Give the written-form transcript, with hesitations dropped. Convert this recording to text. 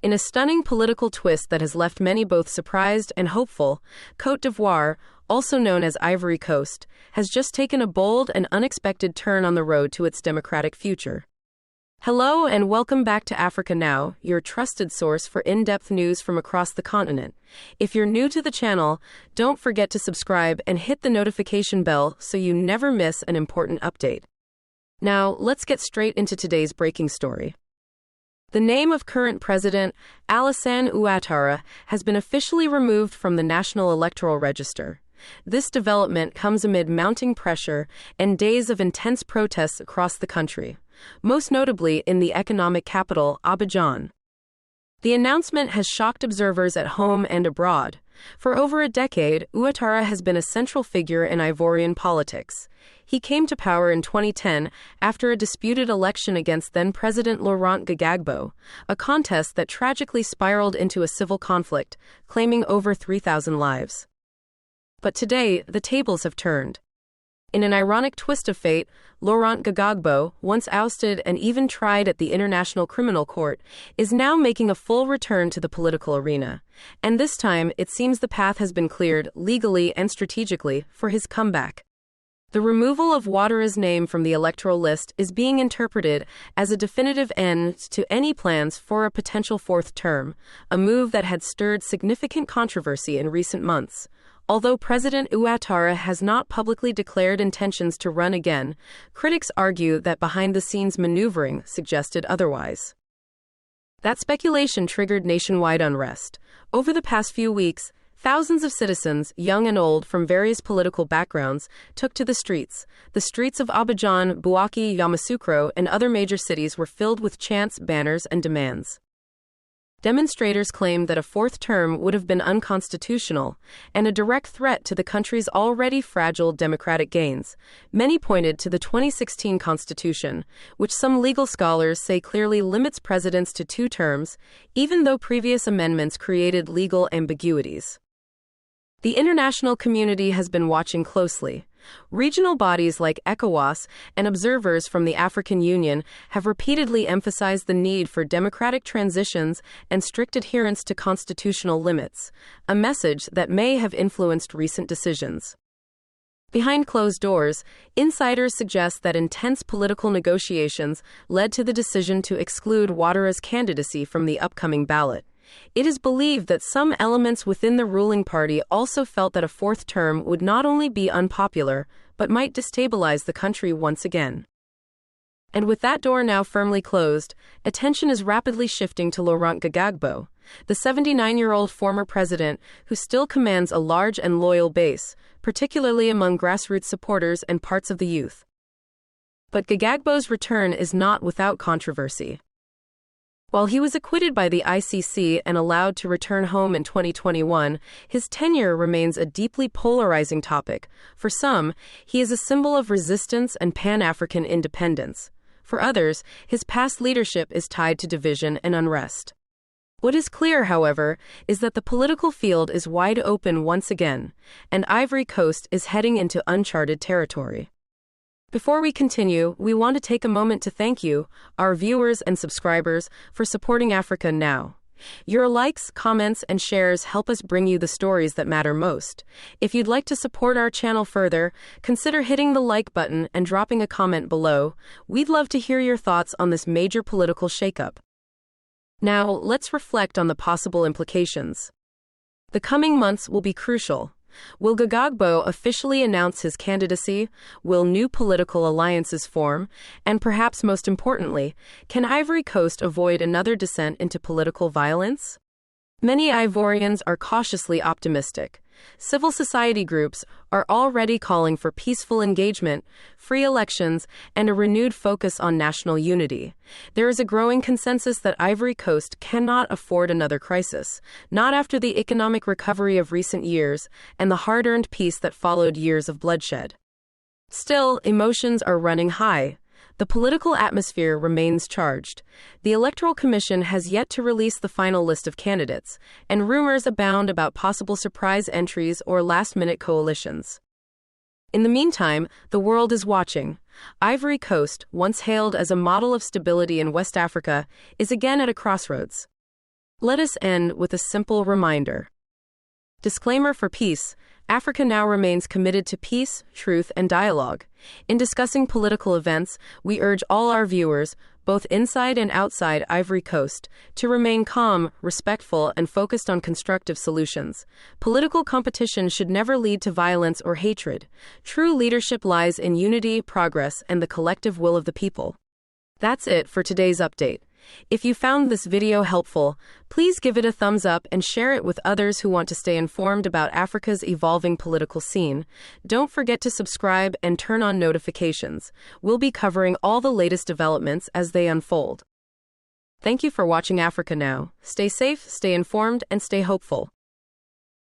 In a stunning political twist that has left many both surprised and hopeful, Côte d'Ivoire, also known as Ivory Coast, has just taken a bold and unexpected turn on the road to its democratic future. Hello and welcome back to Africa Now, your trusted source for in-depth news from across the continent. If you're new to the channel, don't forget to subscribe and hit the notification bell so you never miss an important update. Now, let's get straight into today's breaking story. The name of current President Alassane Ouattara has been officially removed from the National Electoral Register. This development comes amid mounting pressure and days of intense protests across the country, most notably in the economic capital, Abidjan. The announcement has shocked observers at home and abroad. For over a decade, Ouattara has been a central figure in Ivorian politics. He came to power in 2010 after a disputed election against then-President Laurent Gbagbo, a contest that tragically spiraled into a civil conflict, claiming over 3,000 lives. But today, the tables have turned. In an ironic twist of fate, Laurent Gbagbo, once ousted and even tried at the International Criminal Court, is now making a full return to the political arena. And this time, it seems the path has been cleared, legally and strategically, for his comeback. The removal of Ouattara's name from the electoral list is being interpreted as a definitive end to any plans for a potential fourth term, a move that had stirred significant controversy in recent months. Although President Ouattara has not publicly declared intentions to run again, critics argue that behind-the-scenes maneuvering suggested otherwise. That speculation triggered nationwide unrest. Over the past few weeks, thousands of citizens, young and old from various political backgrounds, took to the streets. The streets of Abidjan, Bouaké, Yamoussoukro, and other major cities were filled with chants, banners, and demands. Demonstrators claimed that a fourth term would have been unconstitutional and a direct threat to the country's already fragile democratic gains. Many pointed to the 2016 Constitution, which some legal scholars say clearly limits presidents to 2 terms, even though previous amendments created legal ambiguities. The international community has been watching closely. Regional bodies like ECOWAS and observers from the African Union have repeatedly emphasized the need for democratic transitions and strict adherence to constitutional limits, a message that may have influenced recent decisions. Behind closed doors, insiders suggest that intense political negotiations led to the decision to exclude Ouattara's candidacy from the upcoming ballot. It is believed that some elements within the ruling party also felt that a fourth term would not only be unpopular, but might destabilize the country once again. And with that door now firmly closed, attention is rapidly shifting to Laurent Gbagbo, the 79-year-old former president who still commands a large and loyal base, particularly among grassroots supporters and parts of the youth. But Gbagbo's return is not without controversy. While he was acquitted by the ICC and allowed to return home in 2021, his tenure remains a deeply polarizing topic. For some, he is a symbol of resistance and Pan-African independence. For others, his past leadership is tied to division and unrest. What is clear, however, is that the political field is wide open once again, and Ivory Coast is heading into uncharted territory. Before we continue, we want to take a moment to thank you, our viewers and subscribers, for supporting Africa Now. Your likes, comments, and shares help us bring you the stories that matter most. If you'd like to support our channel further, consider hitting the like button and dropping a comment below. We'd love to hear your thoughts on this major political shakeup. Now, let's reflect on the possible implications. The coming months will be crucial. Will Gbagbo officially announce his candidacy? Will new political alliances form? And perhaps most importantly, can Ivory Coast avoid another descent into political violence? Many Ivorians are cautiously optimistic. Civil society groups are already calling for peaceful engagement, free elections, and a renewed focus on national unity. There is a growing consensus that Ivory Coast cannot afford another crisis, not after the economic recovery of recent years and the hard-earned peace that followed years of bloodshed. Still, emotions are running high. The political atmosphere remains charged. The Electoral Commission has yet to release the final list of candidates, and rumors abound about possible surprise entries or last-minute coalitions. In the meantime, the world is watching. Ivory Coast, once hailed as a model of stability in West Africa, is again at a crossroads. Let us end with a simple reminder. Disclaimer for peace. Africa Now remains committed to peace, truth, and dialogue. In discussing political events, we urge all our viewers, both inside and outside Ivory Coast, to remain calm, respectful, and focused on constructive solutions. Political competition should never lead to violence or hatred. True leadership lies in unity, progress, and the collective will of the people. That's it for today's update. If you found this video helpful, please give it a thumbs up and share it with others who want to stay informed about Africa's evolving political scene. Don't forget to subscribe and turn on notifications. We'll be covering all the latest developments as they unfold. Thank you for watching Africa Now. Stay safe, stay informed, and stay hopeful.